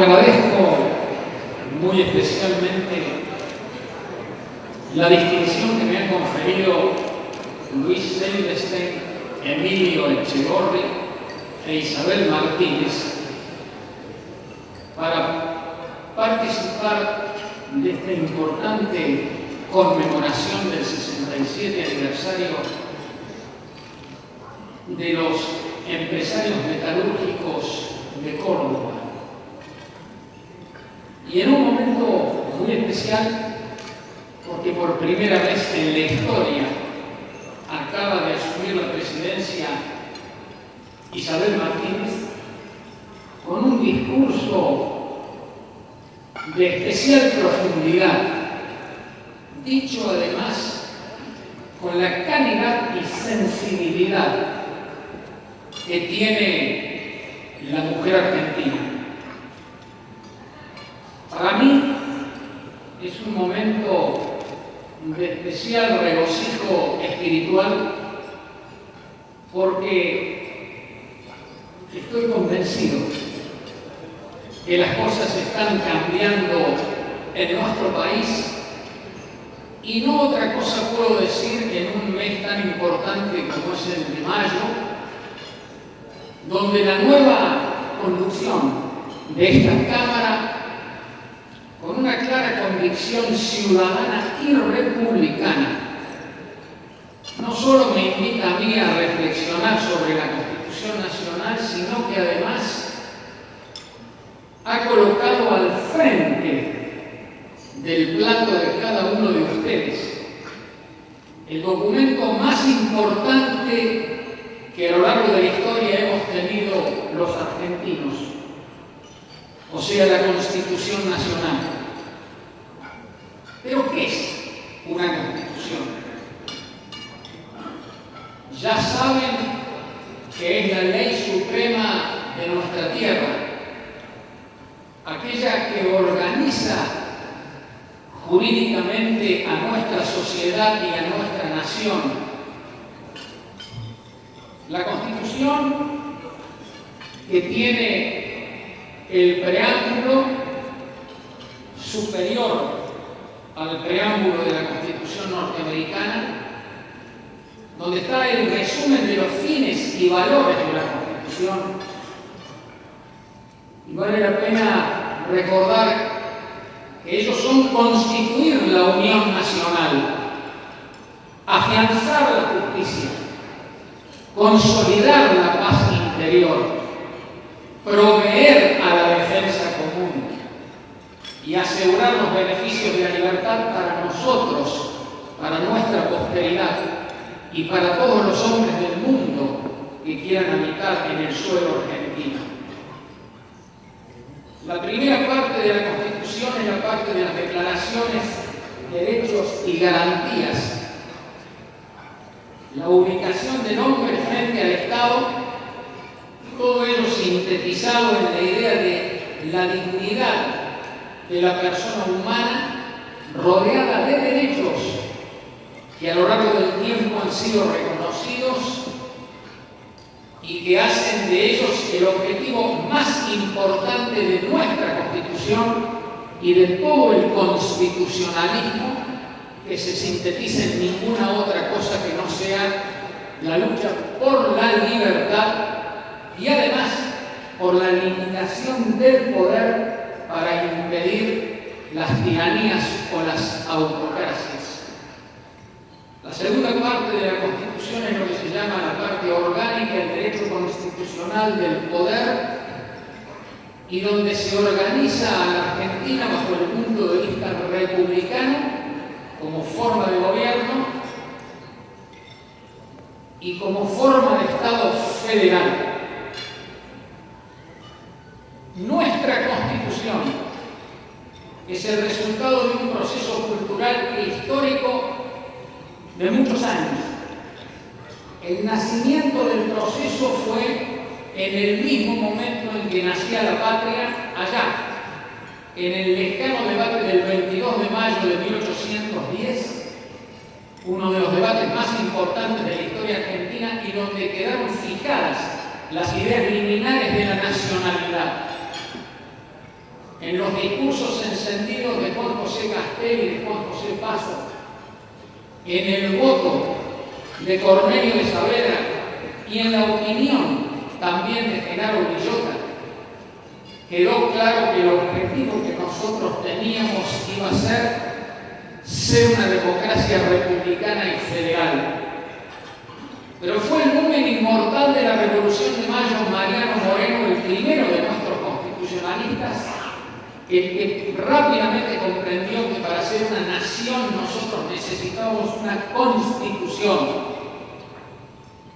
Agradezco muy especialmente la distinción que me han conferido Luis Silvestein, Emilio Echegorri e Isabel Martínez para participar de esta importante conmemoración del 67 aniversario de los empresarios metalúrgicos de Córdoba. Y en un momento muy especial, porque por primera vez en la historia acaba de asumir la presidencia Isabel Martínez, con un discurso de especial profundidad, dicho además con la calidad y sensibilidad que tiene la mujer argentina. Para mí es un momento de especial regocijo espiritual porque estoy convencido que las cosas están cambiando en nuestro país y no otra cosa puedo decir en un mes tan importante como es el de mayo, donde la nueva conducción de esta Cámara, con una clara convicción ciudadana y republicana, no solo me invita a mí a reflexionar sobre la Constitución Nacional, sino que además ha colocado al frente del plato de cada uno de ustedes el documento más importante que a lo largo de la historia hemos tenido los argentinos, o sea, la Constitución Nacional. ¿Pero qué es una Constitución? Ya saben que es la ley suprema de nuestra tierra, aquella que organiza jurídicamente a nuestra sociedad y a nuestra nación. La Constitución que tiene el preámbulo superior al preámbulo de la Constitución norteamericana, donde está el resumen de los fines y valores de la Constitución. Y vale la pena recordar que ellos son constituir la unión nacional, afianzar la justicia, consolidar la paz interior, proveer a la defensa común y asegurar los beneficios de la libertad para nosotros, para nuestra posteridad y para todos los hombres del mundo que quieran habitar en el suelo argentino. La primera parte de la Constitución es la parte de las declaraciones, derechos y garantías. La ubicación del hombre frente al Estado, todo ello sintetizado en la idea de la dignidad de la persona humana rodeada de derechos que a lo largo del tiempo han sido reconocidos y que hacen de ellos el objetivo más importante de nuestra Constitución y de todo el constitucionalismo, que se sintetiza en ninguna otra cosa que no sea la lucha por la libertad y además por la limitación del poder para impedir las tiranías o las autocracias. La segunda parte de la Constitución es lo que se llama la parte orgánica, el derecho constitucional del poder, y donde se organiza a la Argentina bajo el punto de vista republicano como forma de gobierno y como forma de Estado federal. Nuestra Constitución es el resultado de un proceso cultural e histórico de muchos años. El nacimiento del proceso fue en el mismo momento en que nacía la patria, allá, en el lejano debate del 22 de mayo de 1810, uno de los debates más importantes de la historia argentina y donde quedaron fijadas las ideas liminares de la nacionalidad. en los discursos encendidos de Juan José Castel y de Juan José Paso, en el voto de Cornelio de Saavedra y en la opinión también de Genaro Villota, quedó claro que el objetivo que nosotros teníamos iba a ser una democracia republicana y federal. Pero fue el numen inmortal de la Revolución de Mayo, Mariano Moreno, el primero de nuestros constitucionalistas, el que rápidamente comprendió que para ser una nación nosotros necesitábamos una constitución.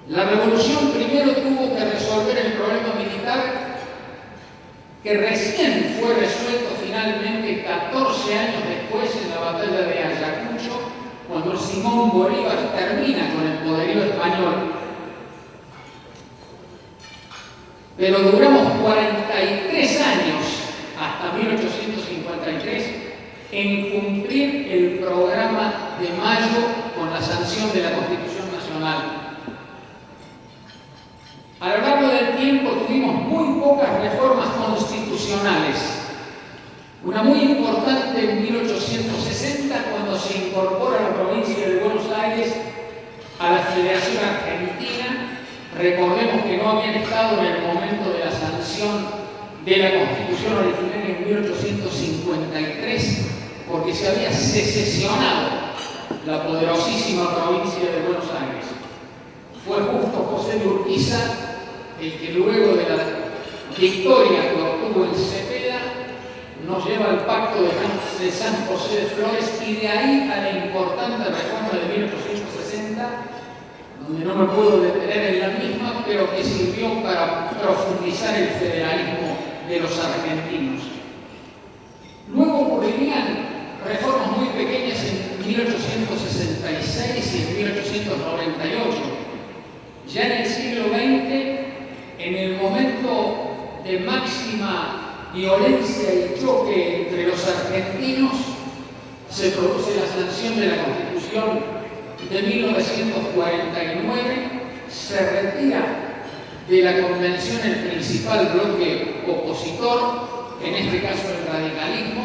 La revolución primero tuvo que resolver el problema militar, que recién fue resuelto finalmente 14 años después en la batalla de Ayacucho, cuando Simón Bolívar termina con el poderío español. Pero duramos 43 años, hasta 1853, en cumplir el programa de Mayo con la sanción de la Constitución Nacional. A lo largo del tiempo tuvimos muy pocas reformas constitucionales. Una muy importante en 1860, cuando se incorpora la provincia de Buenos Aires a la Federación Argentina. Recordemos que no habían estado en el momento de la sanción de la Constitución originaria en 1853, porque se había secesionado la poderosísima provincia de Buenos Aires. Fue justo José de Urquiza el que luego de la victoria que obtuvo en Cepeda nos lleva al pacto de San José de Flores, y de ahí a la importante reforma de 1860, donde no me puedo detener en la misma, pero que sirvió para profundizar el federalismo de los argentinos. Luego ocurrirían reformas muy pequeñas en 1866 y en 1898. Ya en el siglo XX, en el momento de máxima violencia y choque entre los argentinos, se produce la sanción de la Constitución de 1949, se retira de la Convención el principal bloque opositor, en este caso el radicalismo,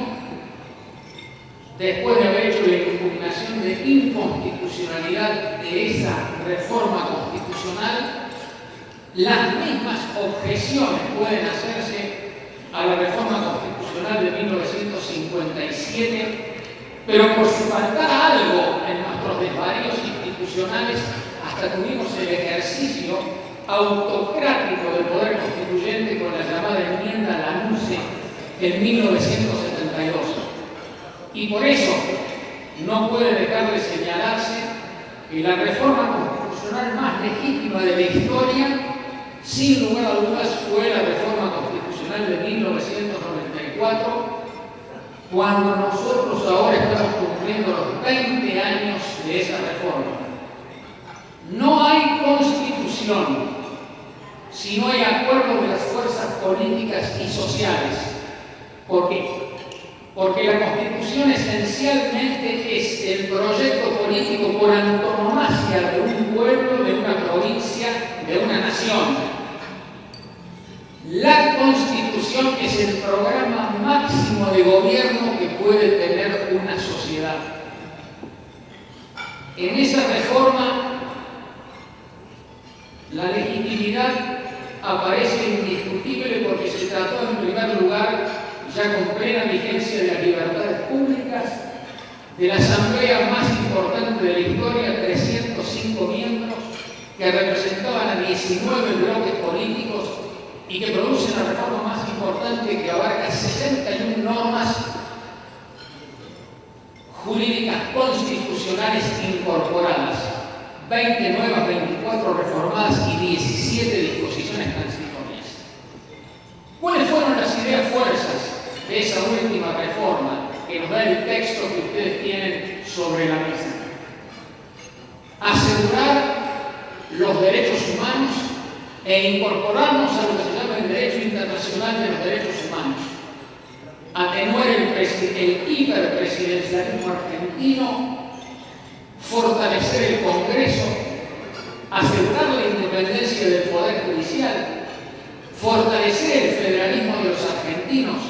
después de haber hecho la impugnación de inconstitucionalidad de esa reforma constitucional. Las mismas objeciones pueden hacerse a la reforma constitucional de 1957, pero por si faltara algo en nuestros desvaríos institucionales, hasta tuvimos el ejercicio autocrático del poder constituyente con la llamada enmienda Lanuse en 1972. Y por eso no puede dejar de señalarse que la reforma constitucional más legítima de la historia, sin lugar a dudas, fue la reforma constitucional de 1994, cuando nosotros ahora estamos cumpliendo los 20 años de esa reforma. No hay constitución si no hay acuerdo de las fuerzas políticas y sociales. ¿Por qué? Porque la Constitución esencialmente es el proyecto político por antonomasia de un pueblo, de una provincia, de una nación. La Constitución es el programa máximo de gobierno que puede tener una sociedad. En esa reforma, la legitimidad aparece indiscutible porque se trató en primer lugar, ya con plena vigencia de las libertades públicas, de la asamblea más importante de la historia, 305 miembros que representaban a 19 bloques políticos y que produce la reforma más importante que abarca 61 normas jurídicas constitucionales incorporadas, 20 nuevas, 24 reformadas y 17 disposiciones transitorias. ¿Cuáles fueron las ideas fuerzas de esa última reforma que nos da el texto que ustedes tienen sobre la mesa? Asegurar los derechos humanos e incorporarnos a lo que se llama el derecho internacional de los derechos humanos, atenuar el hiperpresidencialismo argentino, fortalecer el Congreso, asegurar la independencia del Poder Judicial, fortalecer el federalismo de los argentinos,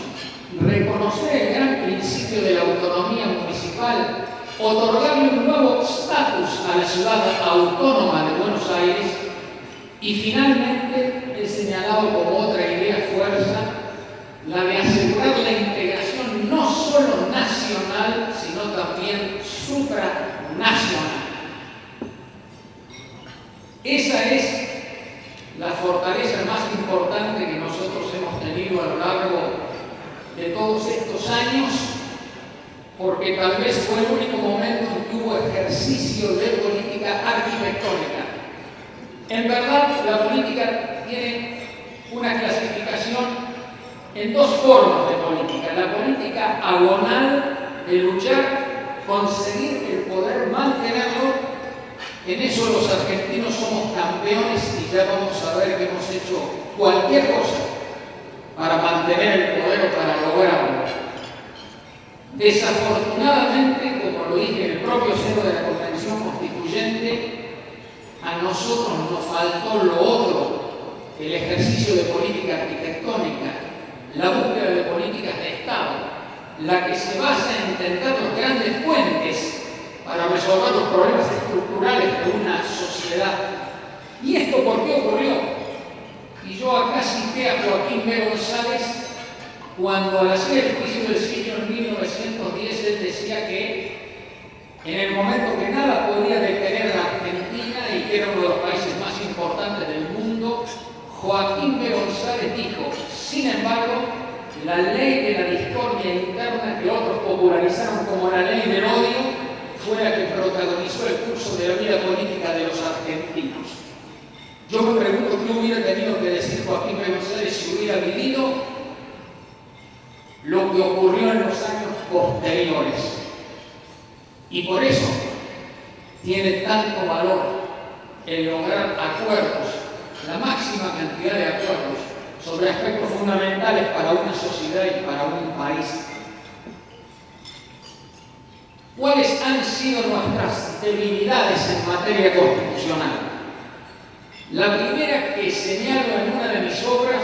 ejercicio de la autonomía municipal, otorgarle un nuevo estatus a la ciudad autónoma de Buenos Aires y finalmente he señalado como otra idea fuerza la de asegurar la integración no solo nacional, sino también supranacional. Esa es la fortaleza más importante que nosotros hemos tenido a lo largo de todos estos años, porque tal vez fue el único momento en que hubo ejercicio de política arquitectónica. En verdad, la política tiene una clasificación en dos formas de política. La política agonal de luchar, conseguir el poder, mantenerlo. En eso los argentinos somos campeones y ya vamos a ver que hemos hecho cualquier cosa para mantener el poder o para lograrlo. Desafortunadamente, como lo dije en el propio seno de la Convención Constituyente, a nosotros nos faltó lo otro, el ejercicio de política arquitectónica, la búsqueda de políticas de Estado, la que se basa en tender los grandes puentes para resolver los problemas estructurales de una sociedad. ¿Y esto por qué ocurrió? Y yo acá cité a Joaquín B. González cuando al hacer el juicio del siglo en 1910 él decía que en el momento que nada podía detener a la Argentina y que era uno de los países más importantes del mundo, Joaquín B. González dijo: sin embargo, la ley de la discordia interna que otros popularizaron como la ley del odio fue la que protagonizó el curso de la vida política de los argentinos. Yo me pregunto qué hubiera tenido que decir Joaquín B. González si hubiera vivido lo que ocurrió en los años posteriores. Y por eso tiene tanto valor el lograr acuerdos, la máxima cantidad de acuerdos sobre aspectos fundamentales para una sociedad y para un país. ¿Cuáles han sido nuestras debilidades en materia constitucional? La primera que señalo en una de mis obras,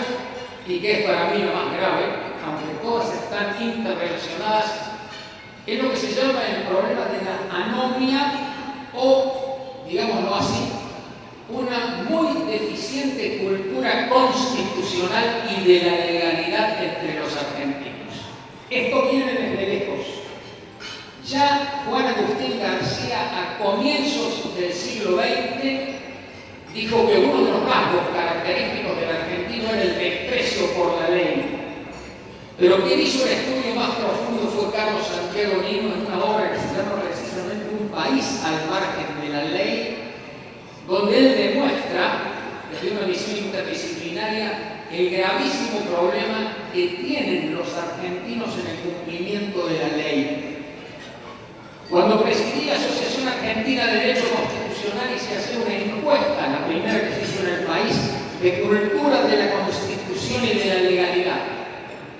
y que es para mí la más grave, aunque todas están interrelacionadas, es lo que se llama el problema de la anomia o, digámoslo así, una muy deficiente cultura constitucional y de la legalidad entre los argentinos. Esto viene desde lejos. Ya Juan Agustín García, a comienzos del siglo XX, dijo que uno de los rasgos característicos del argentino era el desprecio por la ley. Pero quien hizo el estudio más profundo fue Carlos Santiago Nino en una obra que se llama precisamente Un país al margen de la ley, donde él demuestra, desde una visión interdisciplinaria, el gravísimo problema que tienen los argentinos en el cumplimiento de la ley. Cuando presidí la Asociación Argentina de Derecho Constitucional y se hacía una encuesta, la primera que se hizo en el país, de cultura de la Constitución y de la legalidad,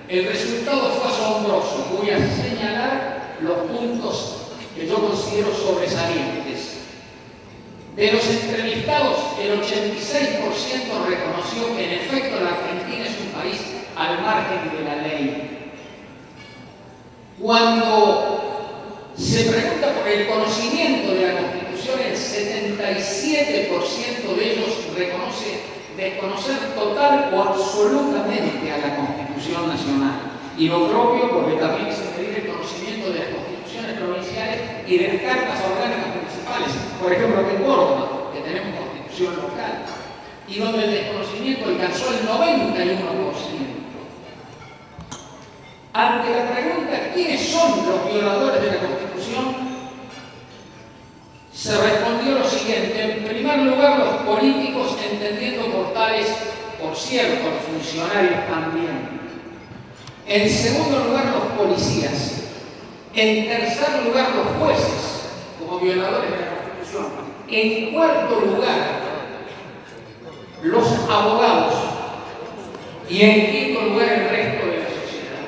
el resultado fue asombroso. Voy a señalar los puntos que yo considero sobresalientes. De los entrevistados, el 86% reconoció que en efecto la Argentina es un país al margen de la ley. Cuando se pregunta por el conocimiento de la Constitución, el 77% de ellos reconoce desconocer total o absolutamente a la Constitución nacional. Y lo propio, porque también se medir el conocimiento de las constituciones provinciales y de las cartas orgánicas municipales. Por ejemplo, aquí en Córdoba, que tenemos constitución local, y donde el desconocimiento alcanzó el 91%. Ante la pregunta ¿quiénes son los violadores de la Constitución?, se respondió lo siguiente: en primer lugar, los políticos, entendiendo por tales, por cierto, los funcionarios también. En segundo lugar, los policías. En tercer lugar, los jueces, como violadores de la Constitución. En cuarto lugar, los abogados. Y en quinto lugar, el resto de la sociedad.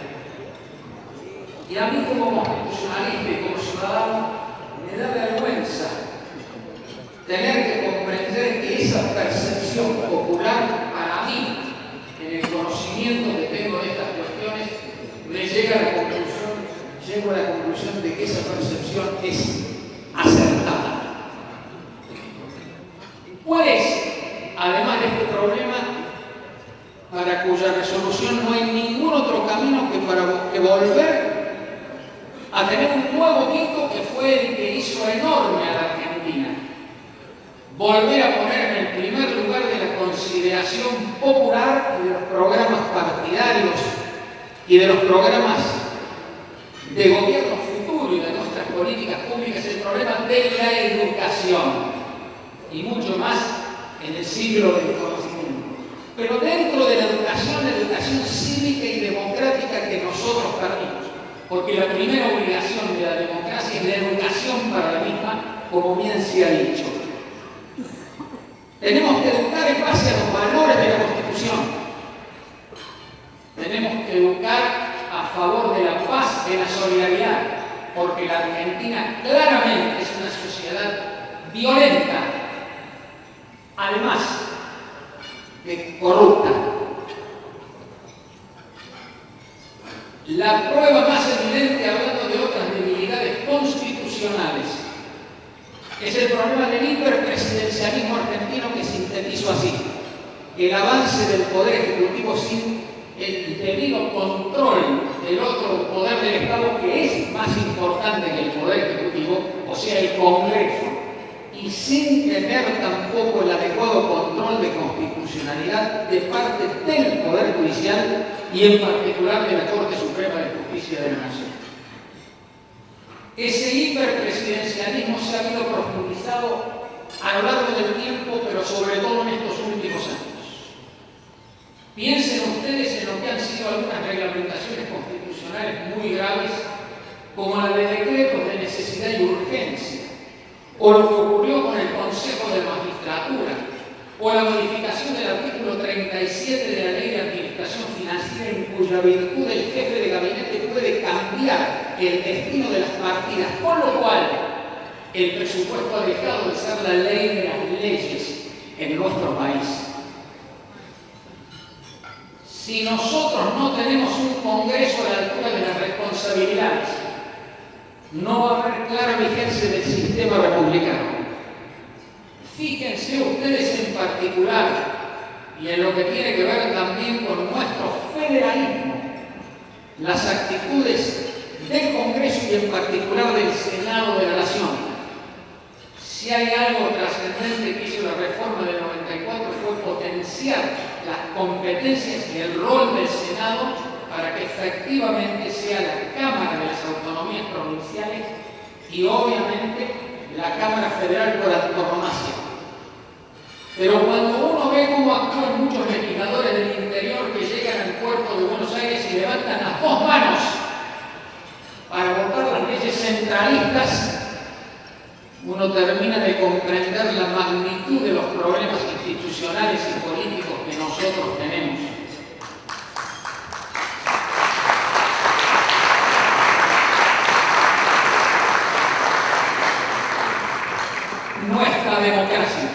Y a mí, como constitucionalista y como ciudadano, me da vergüenza tener que comprender que esa percepción popular, para mí, en el conocimiento que tengo de estas cuestiones, me llega a la conclusión llego a la conclusión de que esa percepción es acertada. ¿Cuál es, además de este problema, para cuya resolución no hay ningún otro camino que volver a tener un nuevo pico que fue el que hizo enorme a la Argentina? Volver a poner en el primer lugar de la consideración popular y de los programas partidarios y de los programas de gobierno futuro y de nuestras políticas públicas el problema de la educación, y mucho más en el siglo del conocimiento. Pero dentro de la educación cívica y democrática que nosotros perdimos, porque la primera obligación de la democracia es la educación para la misma, como bien se ha dicho. Tenemos que educar en base a los valores de la Constitución. Tenemos que educar a favor de la paz, de la solidaridad, porque la Argentina claramente es una sociedad violenta, además de corrupta. La prueba más evidente, hablando de otras debilidades constitucionales, es el problema del hiperpresidencialismo argentino, que sintetizo así: el avance del poder ejecutivo sin el debido control del otro poder del Estado, que es más importante que el poder ejecutivo, o sea, el Congreso, y sin tener tampoco el adecuado control de constitucionalidad de parte del Poder Judicial y en particular de la Corte Suprema de Justicia de la Nación. Ese hiperpresidencialismo se ha habido profundizado a lo largo del tiempo, pero sobre todo en estos últimos años. Piensen ustedes en lo que han sido algunas reglamentaciones constitucionales muy graves, como la de decretos de necesidad y urgencia, o lo que ocurrió con el Consejo de Magistratura, o la modificación del artículo 37 de la Ley de Administración Financiera, en cuya virtud el jefe de gabinete puede cambiar el destino de las partidas, con lo cual el presupuesto ha dejado de ser la ley de las leyes en nuestro país. Si nosotros no tenemos un Congreso a la altura de las responsabilidades, no va a haber clara vigencia del sistema republicano. Fíjense ustedes en particular, y en lo que tiene que ver también con nuestro federalismo, las actitudes del Congreso y en particular del Senado de la Nación. Si hay algo trascendente que hizo la reforma del 94 fue potenciar las competencias y el rol del Senado para que efectivamente sea la Cámara de las Autonomías Provinciales y obviamente la Cámara Federal por antonomasia. Pero cuando uno ve cómo actúan muchos legisladores del interior que llegan al puerto de Buenos Aires y levantan las dos manos para votar las leyes centralistas, uno termina de comprender la magnitud de los problemas institucionales y políticos que nosotros tenemos. Nuestra democracia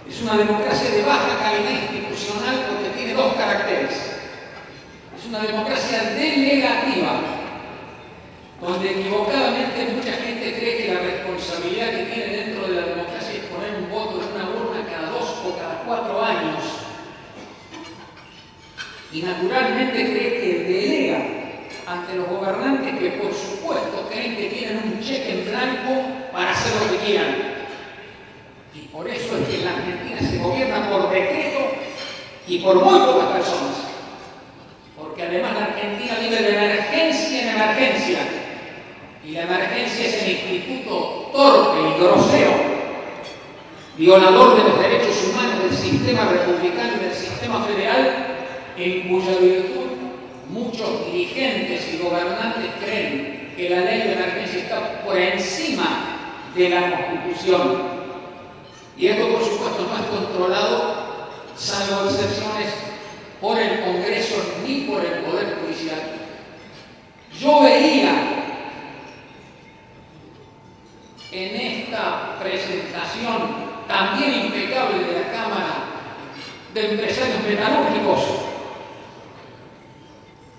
es una democracia de baja calidad institucional porque tiene dos caracteres. Es una democracia delegativa, donde equivocadamente mucha gente cree que la responsabilidad que tiene dentro de la democracia es poner un voto en una urna cada 2 o cada 4 años. Y naturalmente cree que delega ante los gobernantes que por supuesto creen que tienen un cheque en blanco para hacer lo que quieran. Y por eso es que en la Argentina se gobierna por decreto y por muy pocas personas. Porque además la Argentina vive de emergencia en emergencia. Y la emergencia es el instituto torpe y grosero, violador de los derechos humanos del sistema republicano y del sistema federal, en cuya virtud muchos dirigentes y gobernantes creen que la ley de emergencia está por encima de la Constitución. Y esto, por supuesto, no es controlado, salvo excepciones, por el Congreso ni por el Poder Judicial. Yo veía en esta presentación también impecable de la Cámara de Empresarios Metalúrgicos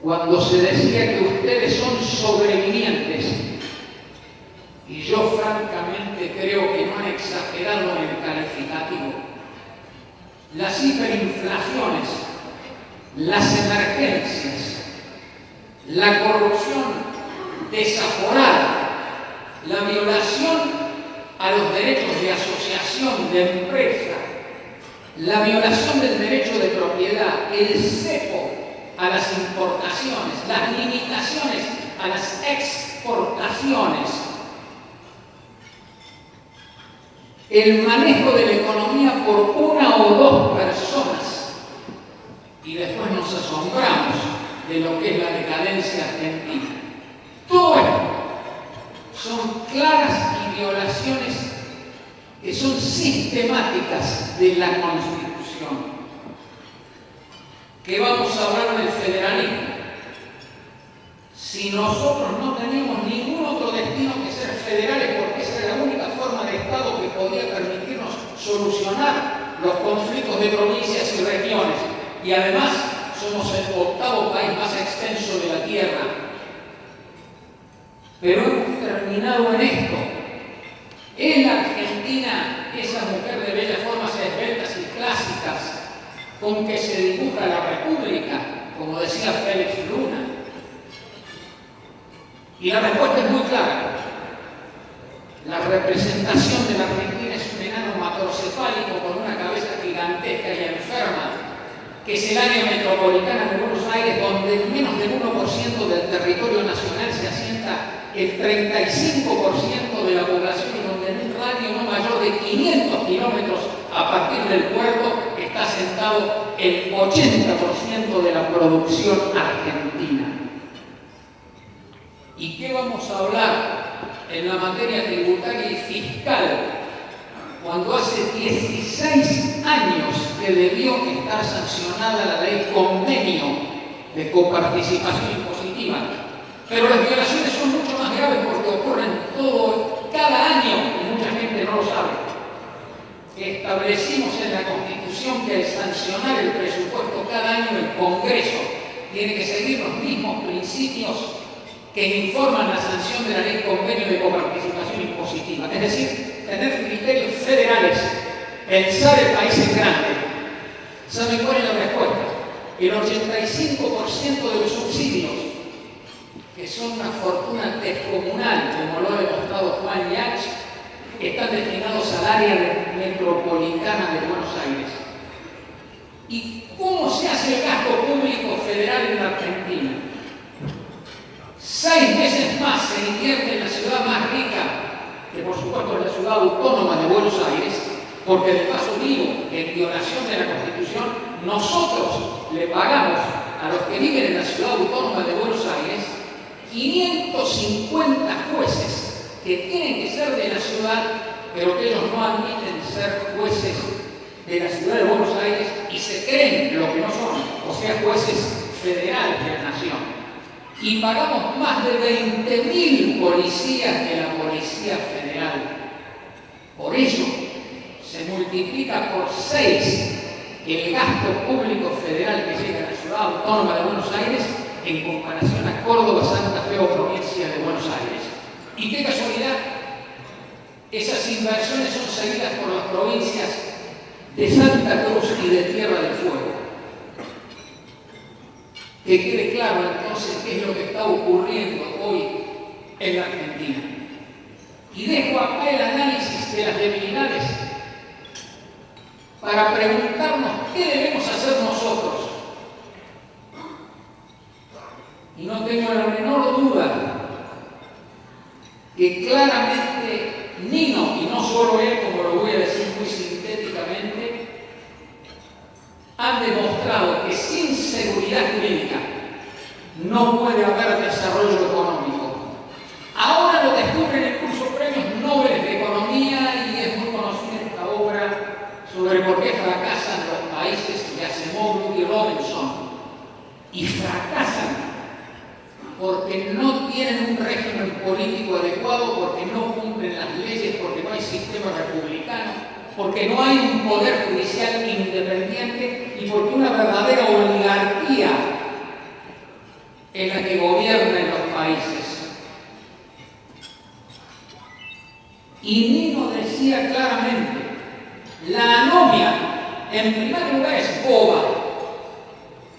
cuando se decía que ustedes son sobrevivientes, y yo francamente creo que no han exagerado en el calificativo. Las hiperinflaciones, las emergencias, la corrupción desaforada, la violación a los derechos de asociación, de empresa, la violación del derecho de propiedad, el cepo a las importaciones, las limitaciones a las exportaciones, el manejo de la economía por una o dos personas, y después nos asombramos de lo que es la decadencia argentina. Todo esto son claras y violaciones que son sistemáticas de la Constitución. ¿Qué vamos a hablar del federalismo? Si nosotros no teníamos ningún otro destino que ser federales, porque esa era la única forma de Estado que podía permitirnos solucionar los conflictos de provincias y regiones, y además somos el 8º país más extenso de la Tierra. Pero hemos terminado en esto. En la Argentina, esa mujer de bellas formas esbeltas y clásicas con que se dibuja la República, como decía Félix Luna. Y la respuesta es muy clara. La representación de la Argentina es un enano macrocefálico con una cabeza gigantesca y enferma, que es el área metropolitana de Buenos Aires, donde menos del 1% del territorio nacional se asienta el 35% de la población, y donde en un radio no mayor de 500 kilómetros a partir del puerto está asentado el 80% de la producción argentina. ¿Y qué vamos a hablar en la materia tributaria y fiscal cuando hace 16 años que debió estar sancionada la ley convenio de coparticipación impositiva? Pero las violaciones son mucho más graves porque ocurren cada año, y mucha gente no lo sabe. Establecimos en la Constitución que al sancionar el presupuesto cada año el Congreso tiene que seguir los mismos principios que informan la sanción de la ley convenio de coparticipación impositiva. Es decir, tener criterios federales, pensar el país en grande. ¿Saben cuál es la respuesta? El 85% de los subsidios, que son una fortuna descomunal, como lo ha demostrado Juan Yach, están destinados al área metropolitana de Buenos Aires. ¿Y cómo se hace el gasto público federal en la Argentina? 6 veces más se invierte en la ciudad más rica, que por supuesto es la ciudad autónoma de Buenos Aires, porque de paso digo que en violación de la Constitución nosotros le pagamos a los que viven en la ciudad autónoma de Buenos Aires 550 jueces que tienen que ser de la ciudad, pero que ellos no admiten ser jueces de la ciudad de Buenos Aires y se creen lo que no son, o sea, jueces federales de la nación. Y pagamos más de 20.000 policías de la Policía Federal. Por ello, se multiplica por 6 el gasto público federal que llega a la ciudad autónoma de Buenos Aires en comparación a Córdoba, Santa Fe o provincia de Buenos Aires. Y qué casualidad, esas inversiones son seguidas por las provincias de Santa Cruz y de Tierra del Fuego. Que quede claro entonces qué es lo que está ocurriendo hoy en la Argentina. Y dejo acá el análisis de las debilidades para preguntarnos qué debemos hacer nosotros. Y no tengo la menor duda que claramente Nino, y no solo él, como lo voy a decir muy sintéticamente, han demostrado que sin seguridad jurídica no puede haber desarrollo económico. Ahora lo descubren incluso premios Nobel de Economía, y es muy conocida esta obra sobre por qué fracasan los países de Asimov y Robinson. Y fracasan porque no tienen un régimen político adecuado, porque no cumplen las leyes, porque no hay sistema republicano, porque no hay un poder judicial independiente y porque una verdadera oligarquía es la que gobierna en los países. Y Nino decía claramente, la anomia en primer lugar es boba,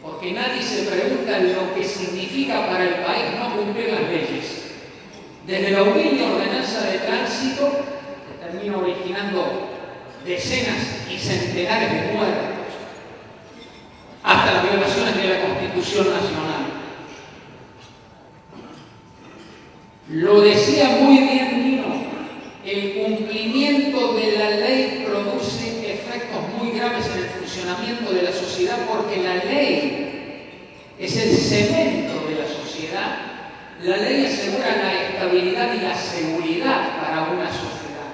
porque nadie se pregunta lo que significa para el país no cumplir las leyes. Desde la humilde ordenanza de tránsito, que termina originando decenas y centenares de muertos, hasta las violaciones de la Constitución Nacional. Lo decía muy bien Nino, el cumplimiento de la ley produce efectos muy graves en el funcionamiento de la sociedad, porque la ley es el cemento de la sociedad. La ley asegura la estabilidad y la seguridad para una sociedad.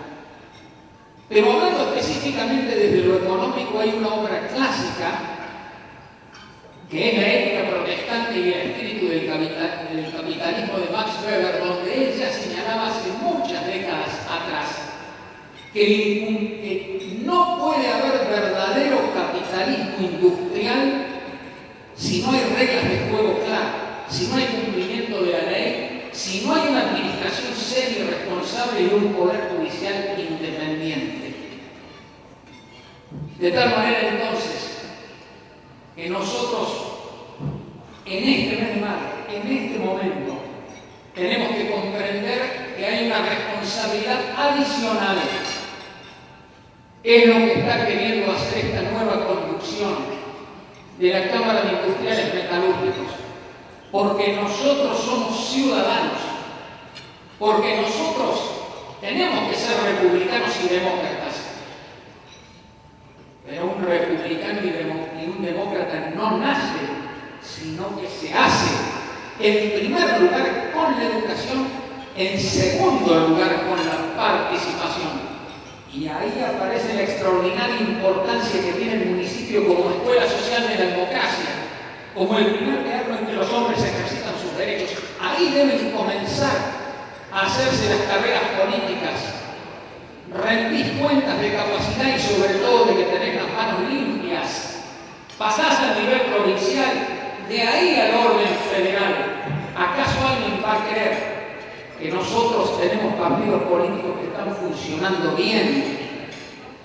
Pero hablando específicamente desde lo económico, hay una obra clásica que es La ética protestante y el espíritu del capitalismo de Max Weber, donde él ya señalaba hace muchas décadas atrás que no puede haber verdadero capitalismo industrial si no hay reglas de juego claras, si no hay cumplimiento de la ley, si no hay una administración seria y responsable y un poder judicial independiente. De tal manera entonces que nosotros en este mes de mayo, en este momento, tenemos que comprender que hay una responsabilidad adicional. Es lo que está queriendo hacer esta nueva conducción de la Cámara de Industriales Metalúrgicos, porque nosotros somos ciudadanos, porque nosotros tenemos que ser republicanos y demócratas. Pero un republicano y un demócrata no nace, sino que se hace, en primer lugar con la educación, en segundo lugar con la participación. Y ahí aparece la extraordinaria importancia que tiene el municipio como escuela social de la democracia, como el primer teatro en que los hombres ejercitan sus derechos. Ahí deben comenzar a hacerse las carreras políticas. Rendís cuentas de capacidad y sobre todo de que tenés las manos limpias. Pasás al nivel provincial, de ahí al orden federal. ¿Acaso alguien va a creer que nosotros tenemos partidos políticos que están funcionando bien?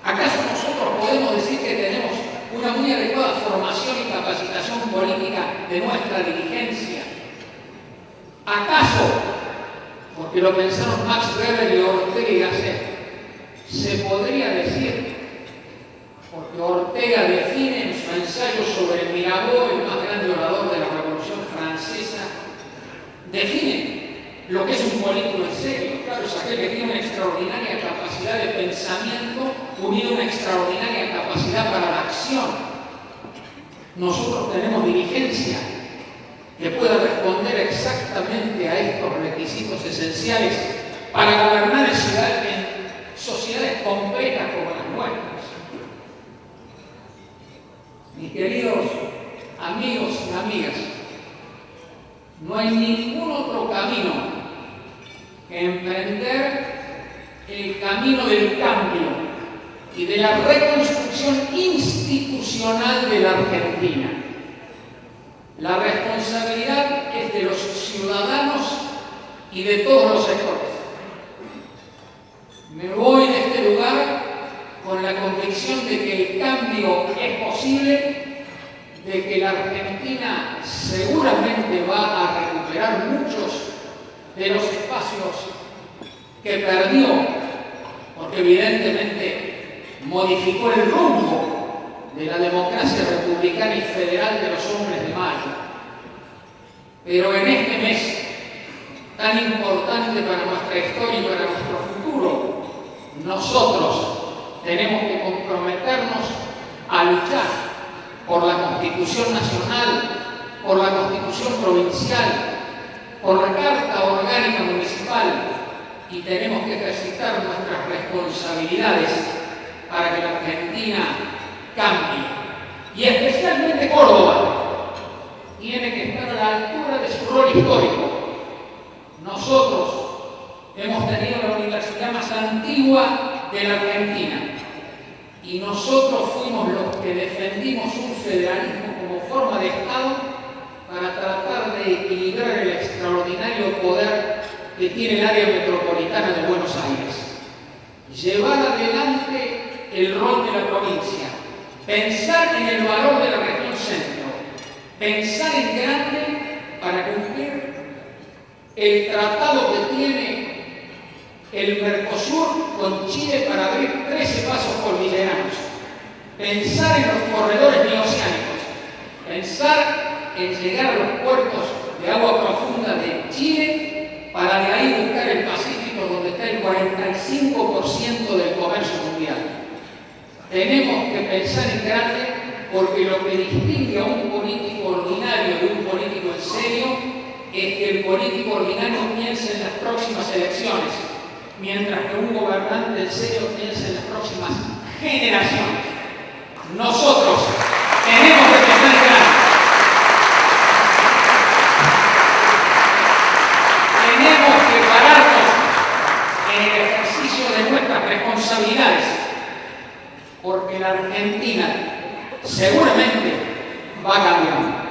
¿Acaso nosotros podemos decir que tenemos una muy adecuada formación y capacitación política de nuestra dirigencia? ¿Acaso, porque lo pensaron Max Weber y Ortega y Gasset, se podría decir, porque Ortega define en su ensayo sobre Mirabeau, el más grande orador de la Revolución Francesa, define lo que es un político en serio? Claro, es aquel que tiene una extraordinaria capacidad de pensamiento unida a una extraordinaria capacidad para la acción. Nosotros tenemos dirigencia que pueda responder exactamente a estos requisitos esenciales para gobernar en sociedades complejas como las nuestras. Mis queridos amigos y amigas, no hay ningún otro camino que emprender el camino del cambio y de la reconstrucción institucional de la Argentina. La responsabilidad es de los ciudadanos y de todos los sectores. Me voy de este lugar con la convicción de que el cambio es posible, de que la Argentina seguramente va a recuperar muchos de los espacios que perdió, porque evidentemente modificó el rumbo de la democracia republicana y federal de los hombres de mayo. Pero en este mes tan importante para nuestra historia y para nuestro futuro, nosotros tenemos que comprometernos a luchar por la Constitución Nacional, por la Constitución Provincial, por la Carta Orgánica Municipal, y tenemos que ejercitar nuestras responsabilidades para que la Argentina cambie. Y especialmente Córdoba tiene que estar a la altura de su rol histórico. Nosotros hemos tenido la universidad más antigua de la Argentina y nosotros fuimos los que defendimos un federalismo como forma de Estado para tratar de equilibrar el extraordinario poder que tiene el área metropolitana de Buenos Aires. Llevar adelante el rol de la provincia, pensar en el valor de la región centro, pensar en grande para cumplir el tratado que tiene el Mercosur con Chile para abrir 13 pasos cordilleranos, pensar en los corredores bioceánicos, pensar en llegar a los puertos de agua profunda de Chile para de ahí buscar el Pacífico, donde está el 45% del comercio mundial. Tenemos que pensar en grande, porque lo que distingue a un político ordinario de un político en serio es que el político ordinario piensa en las próximas elecciones, mientras que un gobernante en serio piensa en las próximas generaciones. Nosotros tenemos que pensar en grande. Tenemos que pararnos en el ejercicio de nuestras responsabilidades, porque la Argentina seguramente va a cambiar.